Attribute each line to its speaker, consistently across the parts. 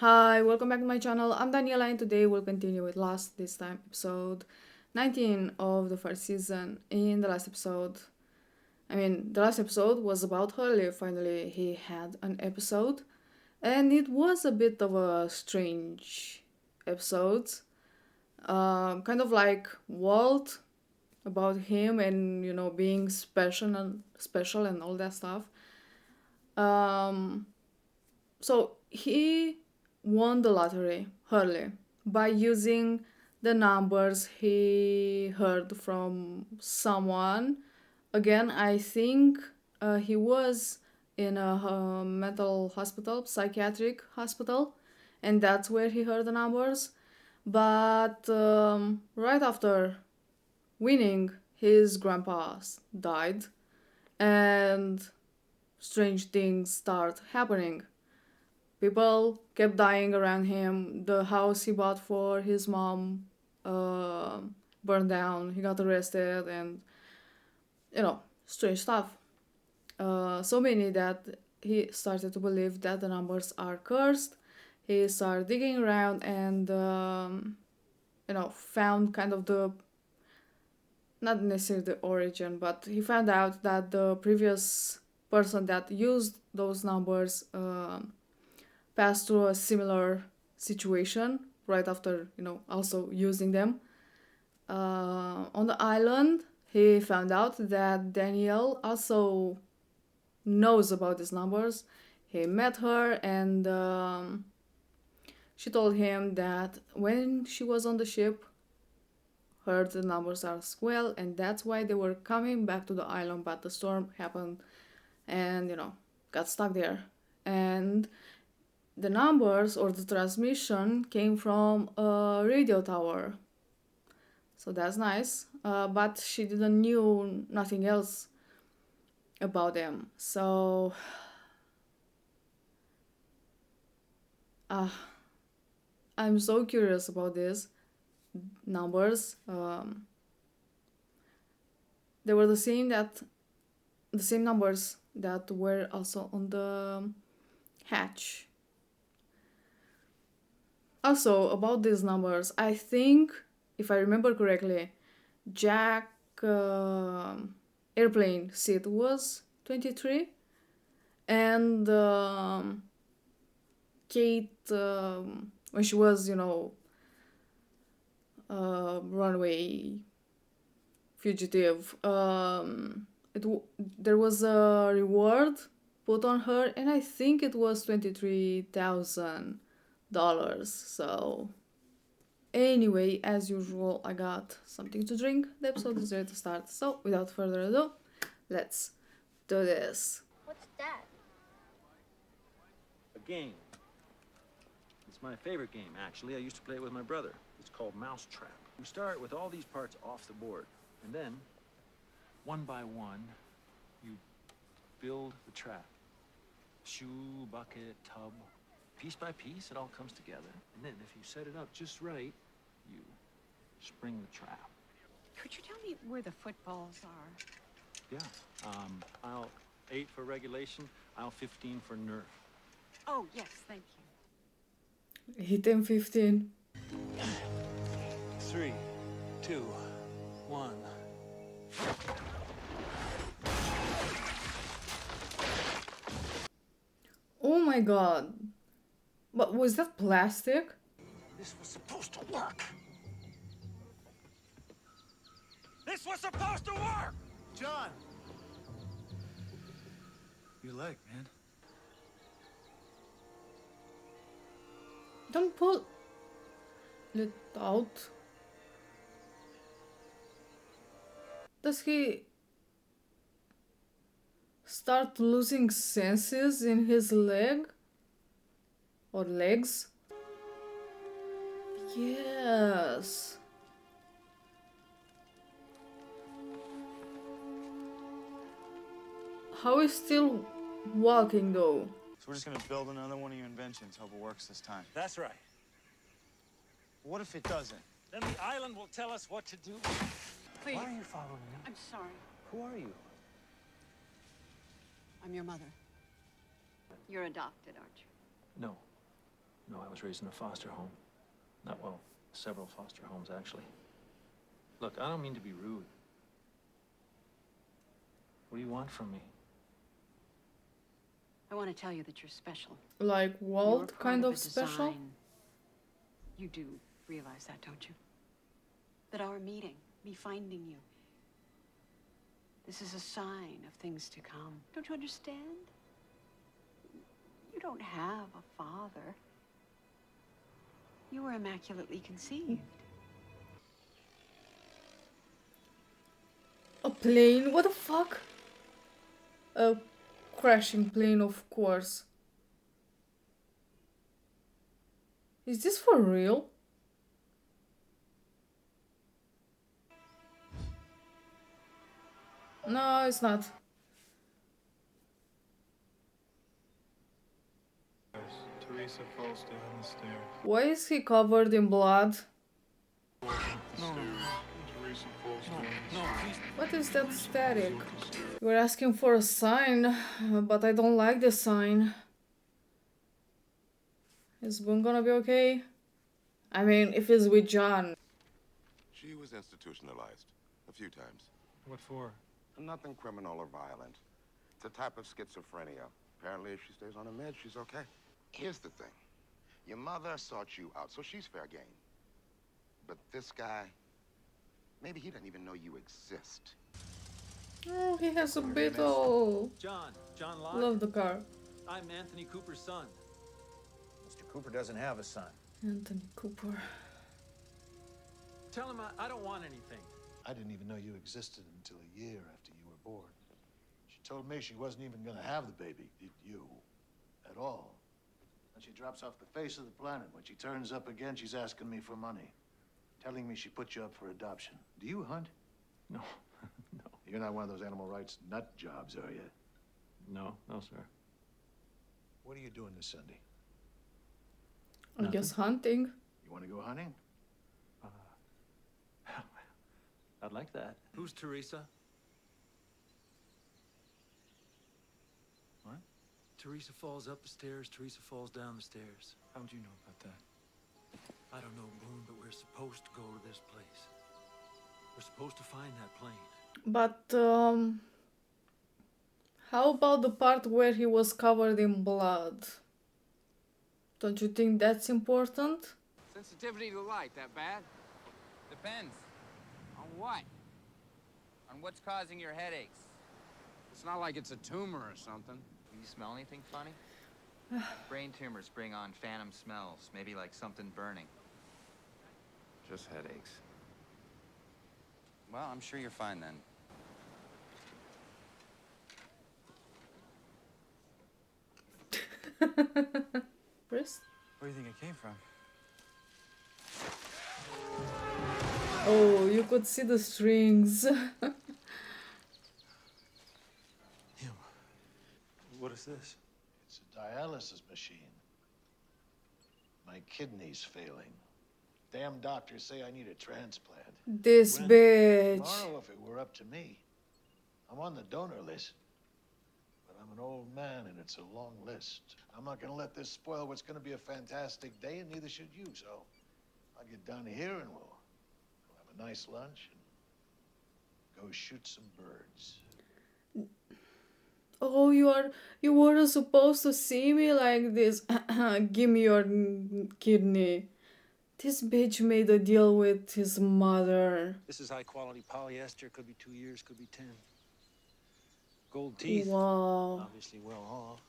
Speaker 1: Hi, welcome back to my channel. I'm Daniela and today we'll continue with this time episode 19 of the first season. In the last episode, the last episode was about Hurley. Finally, he had an episode and it was a bit of a strange episode. Kind of like Walt about him and being special and all that stuff. Um, So he won the lottery, Hurley, by using the numbers he heard from someone. Again, I think he was in a mental hospital, psychiatric hospital, and that's where he heard the numbers. But right after winning, his grandpa died, and strange things start happening. People kept dying around him. The house he bought for his mom uh, burned down. He got arrested, and strange stuff. So many that he started to believe that the numbers are cursed. He started digging around and found kind of the not necessarily the origin, but he found out that the previous person that used those numbers passed through a similar situation right after, also using them. On the island, he found out that Danielle also knows about these numbers. He met her and she told him that when she was on the ship, heard the numbers as well, and that's why they were coming back to the island, but the storm happened and, got stuck there. And the numbers or the transmission came from a radio tower. So that's nice. But she didn't knew nothing else about them. So uh, I'm so curious about these numbers. They were the same numbers that were also on the hatch. Also, about these numbers, I think, if I remember correctly, Jack airplane seat was 23, and Kate, when she was, runaway fugitive, there was a reward put on her, and I think it was $23,000. So anyway, as usual, I got something to drink. The episode is ready to start. So without further ado, let's do this.
Speaker 2: What's that?
Speaker 3: A game. It's my favorite game, actually. I used to play it with my brother. It's called Mousetrap. You start with all these parts off the board, and then, one by one, you build the trap. Shoe, bucket, tub. Piece by piece, it all comes together. And then, if you set it up just right, you spring the trap.
Speaker 2: Could you tell me where the footballs are?
Speaker 3: Yeah. Aisle 8 for regulation, aisle 15 for nerf.
Speaker 2: Oh, yes, thank you.
Speaker 1: Hit him 15.
Speaker 3: 3, 2, 1.
Speaker 1: Oh my god. But was that plastic?
Speaker 3: This was supposed to work. This was supposed to work!
Speaker 4: John! Your leg, man.
Speaker 1: Don't pull it out. Does he start losing senses in his leg? Or legs? Yes. How is still walking though?
Speaker 4: So we're just gonna build another one of your inventions. Hope it works this time.
Speaker 3: That's right.
Speaker 4: What if it doesn't?
Speaker 3: Then the island will tell us what to do.
Speaker 2: Please.
Speaker 3: Why are you following me?
Speaker 2: I'm sorry.
Speaker 3: Who are you?
Speaker 2: I'm your mother. You're adopted, aren't you?
Speaker 3: No. No, I was raised in a foster home. Not well, several foster homes, actually. Look, I don't mean to be rude. What do you want from me?
Speaker 2: I want to tell you that you're special.
Speaker 1: Like
Speaker 2: You're
Speaker 1: Walt,
Speaker 2: part
Speaker 1: kind
Speaker 2: a
Speaker 1: of special?
Speaker 2: design. You do realize that, don't you? That our meeting, me finding you, this is a sign of things to come. Don't you understand? You don't have a father. You were immaculately conceived.
Speaker 1: A plane? What the fuck? A crashing plane, of course. Is this for real? No, it's not.
Speaker 4: Teresa falls down the stairs.
Speaker 1: Why is he covered in blood?
Speaker 4: Teresa falls down the stairs.
Speaker 1: What is that static? You're asking for a sign, but I don't like the sign. Is Boone gonna be okay? I mean, if it's with John.
Speaker 5: She was institutionalized a few times.
Speaker 3: What for?
Speaker 5: Nothing criminal or violent. It's a type of schizophrenia. Apparently, if she stays on her meds, she's okay. Here's the thing. Your mother sought you out, so she's fair game. But this guy, maybe he doesn't even know you exist.
Speaker 1: Oh, he has a Beetle.
Speaker 3: John Locke.
Speaker 1: Love the car.
Speaker 3: I'm Anthony Cooper's son.
Speaker 6: Mr. Cooper doesn't have a son.
Speaker 1: Anthony Cooper.
Speaker 3: Tell him I don't want anything.
Speaker 6: I didn't even know you existed until a year after you were born. She told me she wasn't even gonna have the baby, you, at all. And she drops off the face of the planet. When she turns up again, she's asking me for money. Telling me she put you up for adoption. Do you hunt?
Speaker 3: No, no,
Speaker 6: You're not one of those animal rights nut jobs, are you?
Speaker 3: no, sir.
Speaker 6: What are you doing this Sunday?
Speaker 1: I guess hunting.
Speaker 6: You wanna go hunting?
Speaker 3: I'd like that. Who's Teresa?
Speaker 6: What?
Speaker 3: Teresa falls up the stairs, Teresa falls down the stairs.
Speaker 4: How would you know about that?
Speaker 3: I don't know, Boone, but we're supposed to go to this place. We're supposed to find that plane.
Speaker 1: But, how about the part where he was covered in blood? Don't you think that's important?
Speaker 7: Sensitivity to light, that bad?
Speaker 8: Depends. On what? On what's causing your headaches?
Speaker 7: It's not like it's a tumor or something.
Speaker 8: You smell anything funny? Brain tumors bring on phantom smells, maybe like something burning.
Speaker 7: Just headaches.
Speaker 8: Well, I'm sure you're fine then.
Speaker 1: Chris?
Speaker 4: Where do you think it came from?
Speaker 1: Oh, you could see the strings.
Speaker 3: What is this?
Speaker 6: It's a dialysis machine. My kidney's failing. Damn doctors say I need a transplant.
Speaker 1: This
Speaker 6: When?
Speaker 1: bitch.
Speaker 6: Tomorrow, if it were up to me. I'm on the donor list. But I'm an old man, and it's a long list. I'm not gonna let this spoil what's gonna be a fantastic day, and neither should you, so I'll get down here and we'll have a nice lunch and go shoot some birds.
Speaker 1: Oh, you weren't supposed to see me like this. Give me your kidney. This bitch made a deal with his mother.
Speaker 3: This is high quality polyester. Could be 2 years, could be 10. Gold teeth.
Speaker 1: Wow.
Speaker 3: Obviously well off.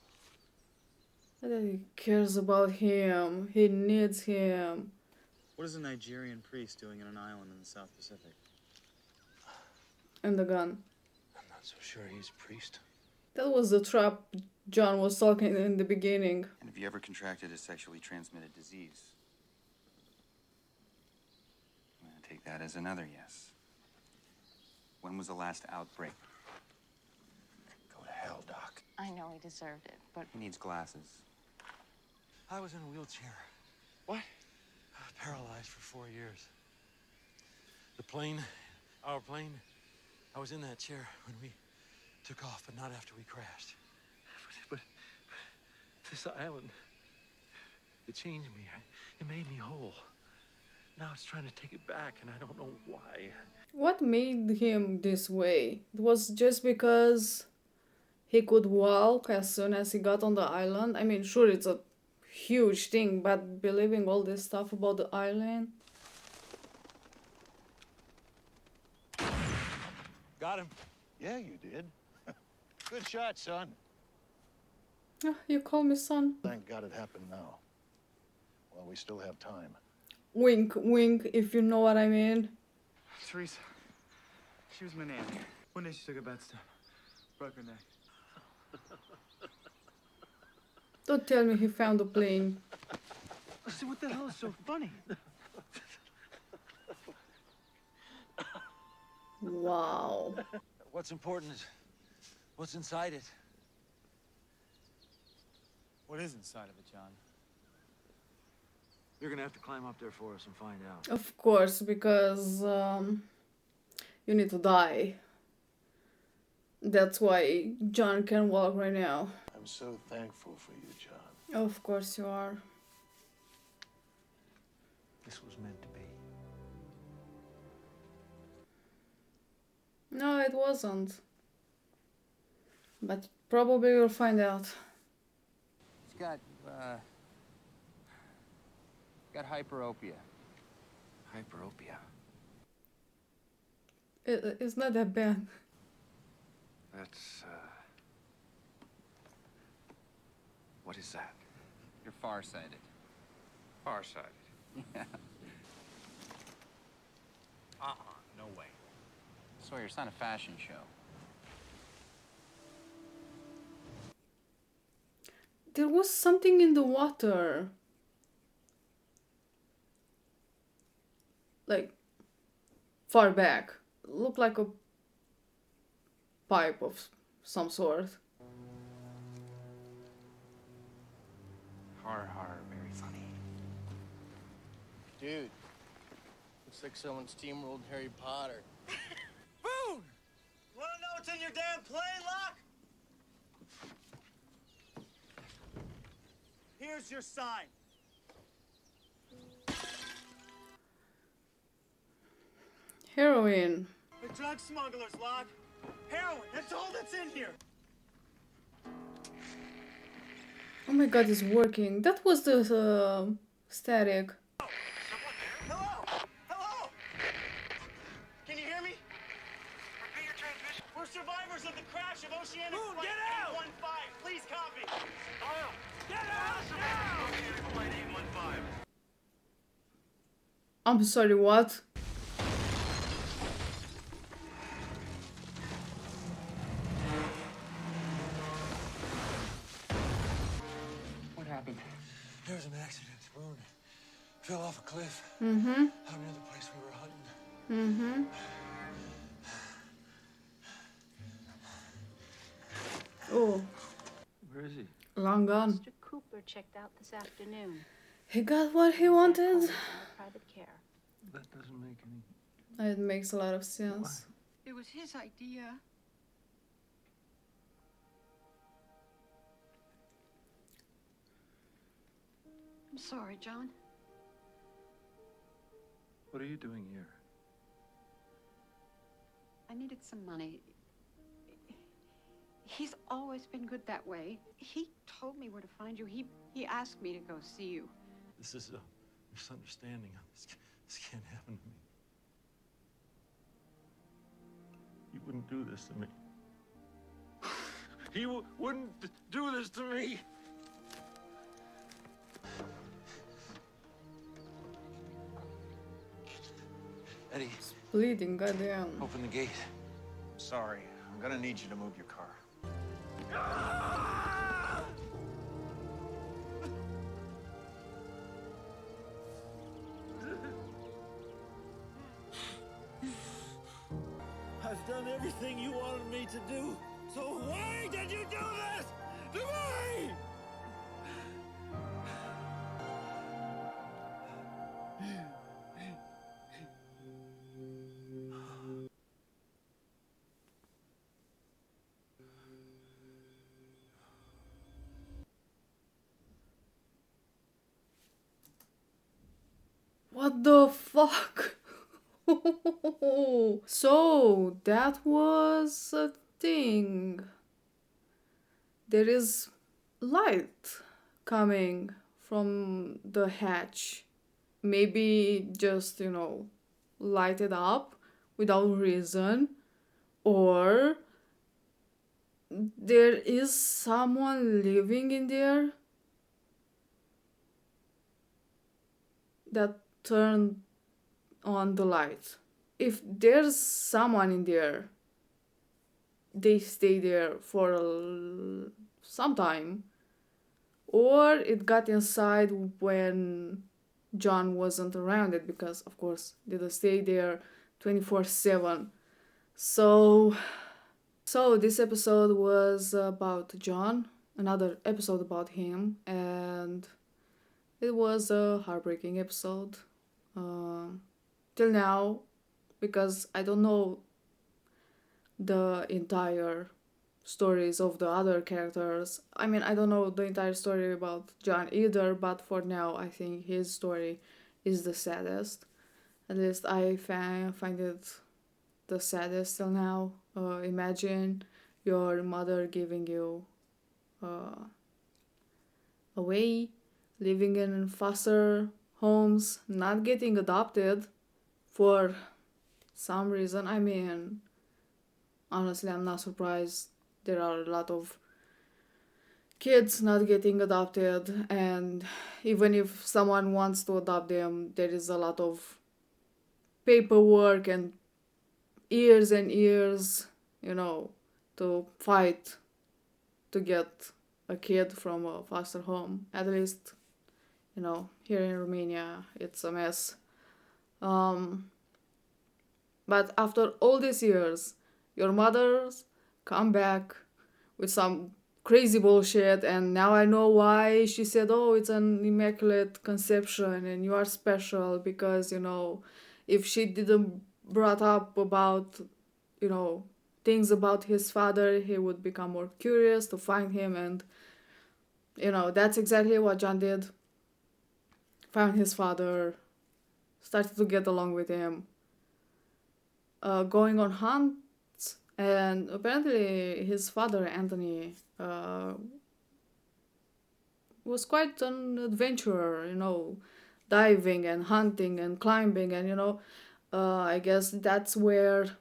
Speaker 1: He cares about him. He needs him.
Speaker 4: What is a Nigerian priest doing in an island in the South Pacific?
Speaker 1: And the gun.
Speaker 3: I'm not so sure he's a priest.
Speaker 1: That was the trap John was talking in the beginning.
Speaker 8: And have you ever contracted a sexually transmitted disease? I'm gonna take that as another yes. When was the last outbreak?
Speaker 6: Go to hell, Doc.
Speaker 9: I know he deserved it, but
Speaker 8: He needs glasses.
Speaker 3: I was in a wheelchair.
Speaker 7: What?
Speaker 3: Paralyzed for 4 years. The plane, our plane, I was in that chair when we took off, but not after we crashed. But this island, It changed me. It made me whole. Now it's trying to take it back, and I don't know why.
Speaker 1: What made him this way? It was just because he could walk as soon as he got on the island. I mean, sure, it's a huge thing, but believing all this stuff about the island.
Speaker 6: Got him. Yeah, you did. Good shot, son.
Speaker 1: Ah, you call me son.
Speaker 6: Thank God it happened now. Well, we still have time.
Speaker 1: Wink, wink, if you know what I mean.
Speaker 4: Teresa, she was my nanny. One day she took a bad step, broke her neck.
Speaker 1: Don't tell me he found the plane.
Speaker 4: I said, what the hell is so funny?
Speaker 1: Wow.
Speaker 3: What's important is what's inside it.
Speaker 4: What is inside of it, John?
Speaker 3: You're gonna have to climb up there for us and find out.
Speaker 1: Of course, because you need to die. That's why John can walk right now.
Speaker 6: I'm so thankful for you, John.
Speaker 1: Of course you are.
Speaker 3: This was meant to be.
Speaker 1: No, it wasn't. But probably we'll find out.
Speaker 8: It's got hyperopia.
Speaker 7: Hyperopia.
Speaker 1: It's not that bad.
Speaker 7: That's, what is that?
Speaker 8: You're farsighted.
Speaker 7: Farsighted.
Speaker 8: Yeah.
Speaker 7: No way.
Speaker 8: Sawyer, it's not a fashion show.
Speaker 1: There was something in the water. Like, far back. Looked like a pipe of some sort.
Speaker 7: Har, very funny.
Speaker 9: Dude, looks like someone steamrolled Harry Potter.
Speaker 4: Boom! Wanna know what's in your damn plane, Locke? Here's your sign.
Speaker 1: Heroin.
Speaker 4: The drug smugglers, Locke. Heroin, that's all that's in here.
Speaker 1: Oh my god, it's working. That was the static.
Speaker 4: Hello? Hello? Can you hear me? Repeat your transmission. We're survivors of the crash of Oceanic
Speaker 3: Boone,
Speaker 4: Flight
Speaker 3: get out!
Speaker 4: 815. Please copy.
Speaker 3: Doyle, get out now!
Speaker 4: Oceanic Flight 815.
Speaker 1: I'm sorry, what?
Speaker 8: What happened?
Speaker 3: There was an accident. Boone fell off a cliff
Speaker 1: Mm-hmm.
Speaker 3: out near the place we were hunting.
Speaker 1: Mm-hmm. Oh,
Speaker 3: Where is he?
Speaker 1: long gone.
Speaker 10: Mr. Cooper checked out this afternoon.
Speaker 1: He got what he
Speaker 10: Back home
Speaker 1: wanted.
Speaker 10: under private care.
Speaker 3: That doesn't make any...
Speaker 1: It makes a lot of sense.
Speaker 2: It was his idea. I'm sorry, John.
Speaker 3: What are you doing here?
Speaker 2: I needed some money. He's always been good that way. He told me where to find you. He asked me to go see you.
Speaker 3: This is a misunderstanding. This can't happen to me. You wouldn't do this to me. He wouldn't do this to me. Eddie,
Speaker 1: Bleeding, goddamn.
Speaker 3: open the gate.
Speaker 4: Sorry, I'm gonna need you to move your car.
Speaker 11: I've done everything you wanted me to do. So why did you do this to me?
Speaker 1: What the fuck? So that was a thing. There is light coming from the hatch. Maybe just, light it up without reason. Or there is someone living in there that turned on the light. If there's someone in there, they stay there for some time, or it got inside when John wasn't around it, because of course they didn't stay there 24/7. So this episode was about John, another episode about him, and it was a heartbreaking episode. Till now, because I don't know the entire stories of the other characters. I mean, I don't know the entire story about John either, but for now, I think his story is the saddest. At least I find it the saddest till now. Imagine your mother giving you away, living in foster homes, not getting adopted for some reason. I mean, honestly, I'm not surprised. There are a lot of kids not getting adopted, and even if someone wants to adopt them, there is a lot of paperwork and years, to fight to get a kid from a foster home. At least, here in Romania, it's a mess. But after all these years, your mothers come back with some crazy bullshit, and now I know why she said, oh, it's an immaculate conception and you are special, because, if she didn't brought up about, things about his father, he would become more curious to find him, and, that's exactly what John did. Found his father, started to get along with him, going on hunts, and apparently his father, Anthony, was quite an adventurer, diving and hunting and climbing, and, I guess that's where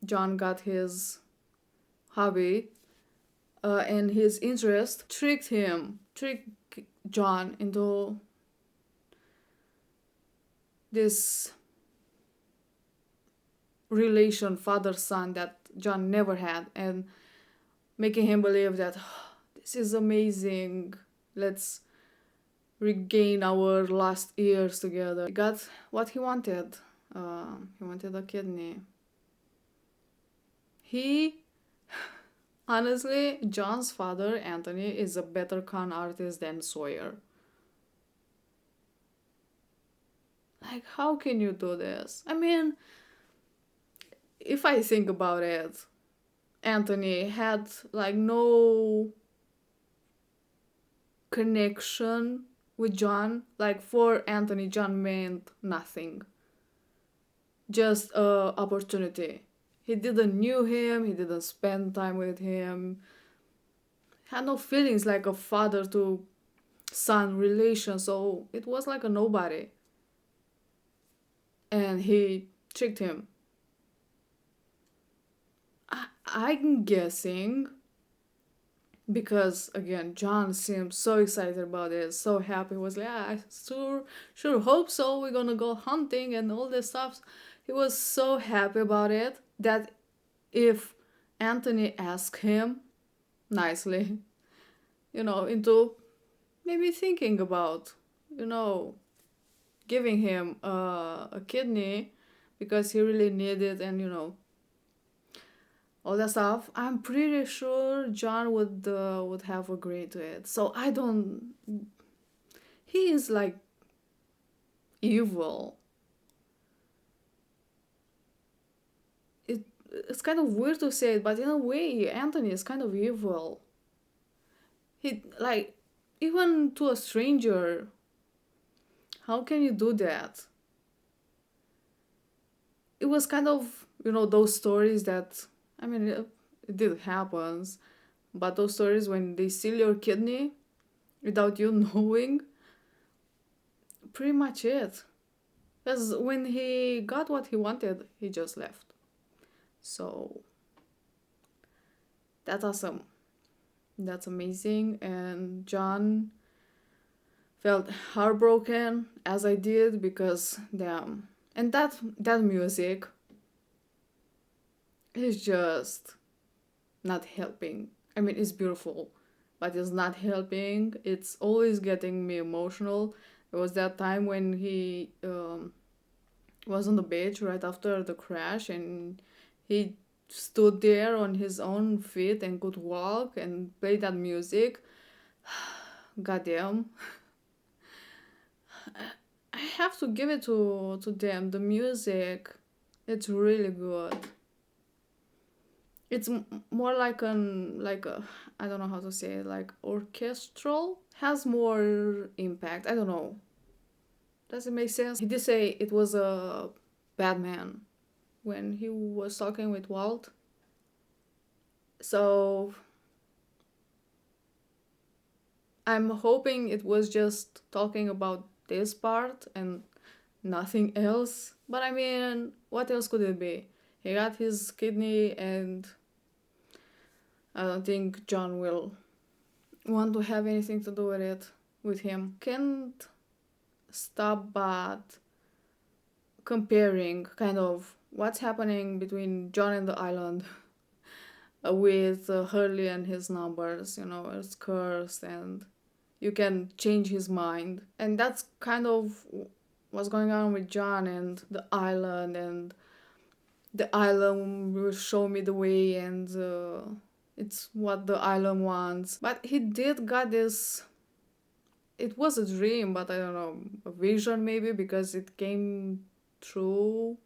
Speaker 1: John got his hobby, and his interest tricked John into this relation, father-son, that John never had, and making him believe that this is amazing, let's regain our last years together. He got what he wanted. He wanted a kidney. Honestly, John's father, Anthony, is a better con artist than Sawyer. Like, how can you do this? I mean, if I think about it, Anthony had no connection with John. Like, for Anthony, John meant nothing. Just a opportunity. He didn't knew him, he didn't spend time with him. Had no feelings like a father to son relation, so it was like a nobody. And he tricked him. I'm guessing because, again, John seemed so excited about it, so happy. He was like, yeah, I sure hope so, we're gonna go hunting and all this stuff. He was so happy about it that if Anthony asked him nicely, into maybe thinking about, giving him a kidney because he really needed, and all that stuff, I'm pretty sure John would have agreed to it. So he is like evil. It's kind of weird to say it, but in a way, Anthony is kind of evil. He, even to a stranger, How can you do that? It was kind of, those stories that, I mean, it did happens, but those stories when they steal your kidney without you knowing, pretty much it. Because when he got what he wanted, he just left. So, that's awesome. That's amazing. And John felt heartbroken as I did because, damn. And that music is just not helping. I mean, it's beautiful, but it's not helping. It's always getting me emotional. There was that time when he was on the beach right after the crash, and he stood there on his own feet and could walk and play that music. Goddamn. I have to give it to them. The music, it's really good. It's more like a, I don't know how to say it, like orchestral, has more impact. I don't know. Does it make sense? He did say it was a Batman when he was talking with Walt. So I'm hoping it was just talking about this part and nothing else. But I mean, what else could it be? He got his kidney, and I don't think John will want to have anything to do with it, with him. Can't stop but comparing kind of what's happening between John and the island with Hurley and his numbers. It's cursed and you can change his mind. And that's kind of what's going on with John and the island will show me the way, and it's what the island wants. But he did got this, it was a dream, but I don't know, a vision maybe, because it came true,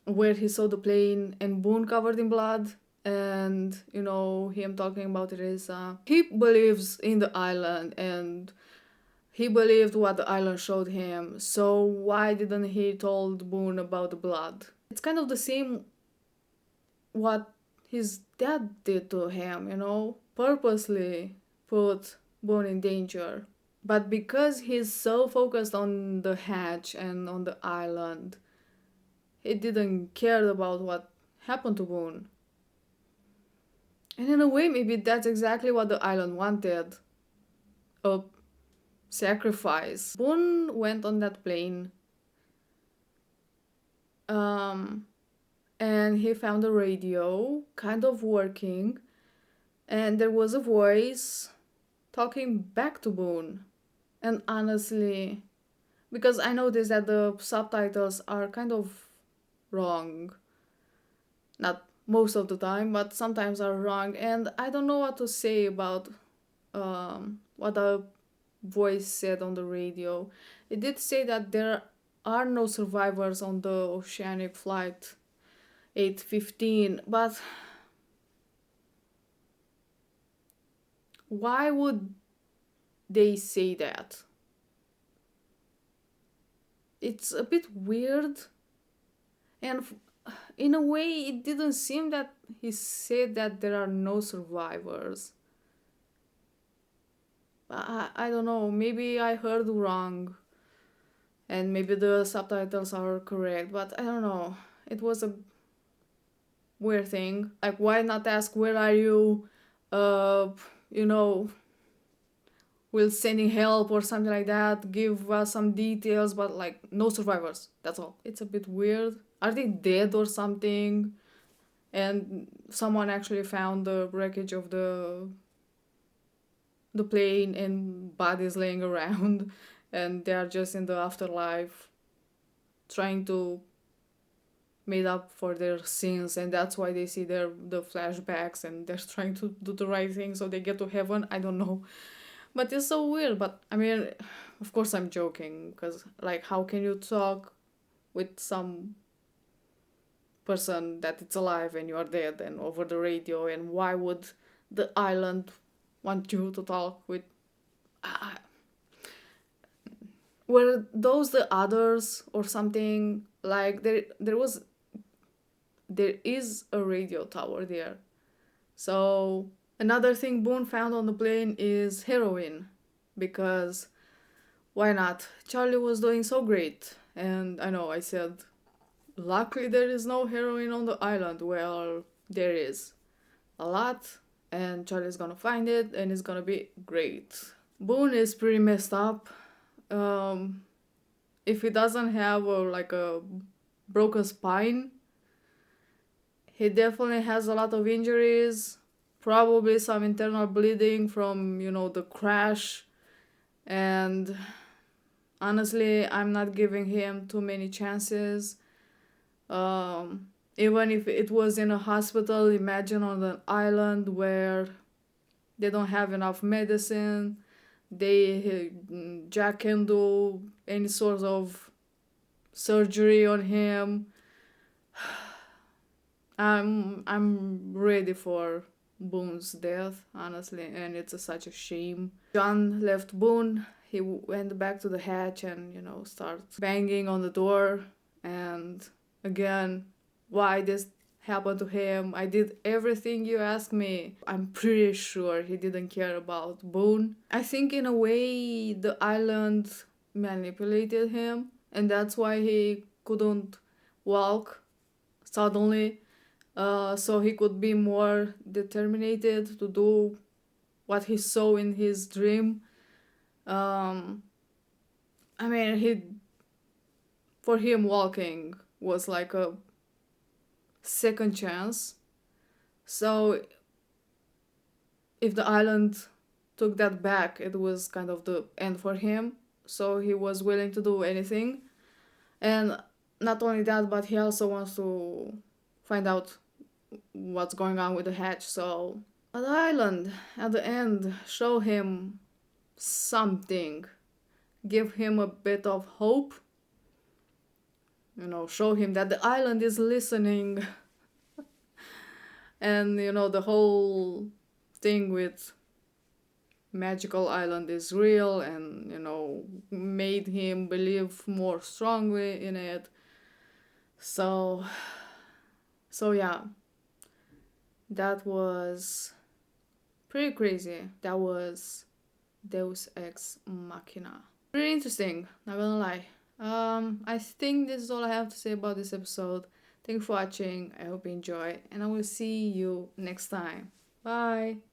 Speaker 1: where he saw the plane and Boone covered in blood, and him talking about Teresa. He believes in the island, and he believed what the island showed him, so why didn't he told Boone about the blood? It's kind of the same what his dad did to him, purposely put Boone in danger. But because he's so focused on the hatch and on the island, he didn't care about what happened to Boone. And in a way, maybe that's exactly what the island wanted. A sacrifice. Boone went on that plane. And he found a radio kind of working, and there was a voice talking back to Boone. And honestly, because I noticed that the subtitles are kind of wrong. Not most of the time, but sometimes are wrong, and I don't know what to say about what the voice said on the radio. It did say that there are no survivors on the oceanic flight 815, but why would they say that? It's a bit weird, and in a way it didn't seem that he said that there are no survivors. I don't know, maybe I heard wrong, and maybe the subtitles are correct, but I don't know. It was a weird thing. Like, why not ask, where are you? Will sending help or something like that. Give us some details, but like, no survivors. That's all. It's a bit weird. Are they dead or something? And someone actually found the wreckage of the plane and bodies laying around, and they are just in the afterlife trying to made up for their sins, and that's why they see the flashbacks, and they're trying to do the right thing so they get to heaven. I don't know, but it's so weird. But I mean, of course I'm joking, because like, how can you talk with some person that it's alive and you are dead, and over the radio, and why would the island want you to talk with? were those the others or something? Like there is a radio tower there. So another thing Boone found on the plane is heroin, because why not? Charlie was doing so great, and I know I said, luckily there is no heroin on the island. Well, there is a lot, and Charlie's gonna find it, and it's gonna be great. Boone is pretty messed up. If he doesn't have a broken spine, he definitely has a lot of injuries, probably some internal bleeding from, the crash. And honestly, I'm not giving him too many chances. Even if it was in a hospital, imagine on an island where they don't have enough medicine. Jack can do any sort of surgery on him. I'm ready for Boone's death, honestly, and it's such a shame. John left Boone. He went back to the hatch and, starts banging on the door. And again, why this happened to him? I did everything you asked me. I'm pretty sure he didn't care about Boone. I think in a way the island manipulated him, and that's why he couldn't walk suddenly. So he could be more determined to do what he saw in his dream. For him, walking was like a second chance. So if the island took that back, it was kind of the end for him. So he was willing to do anything. And not only that, but he also wants to find out what's going on with the hatch. So the island at the end show him something, give him a bit of hope, show him that the island is listening. And the whole thing with magical island is real, and made him believe more strongly in it. So yeah, that was pretty crazy. That was Deus Ex Machina. Pretty interesting, not gonna lie. I think this is all I have to say about this episode. Thank you for watching. I hope you enjoy, and I will see you next time. Bye.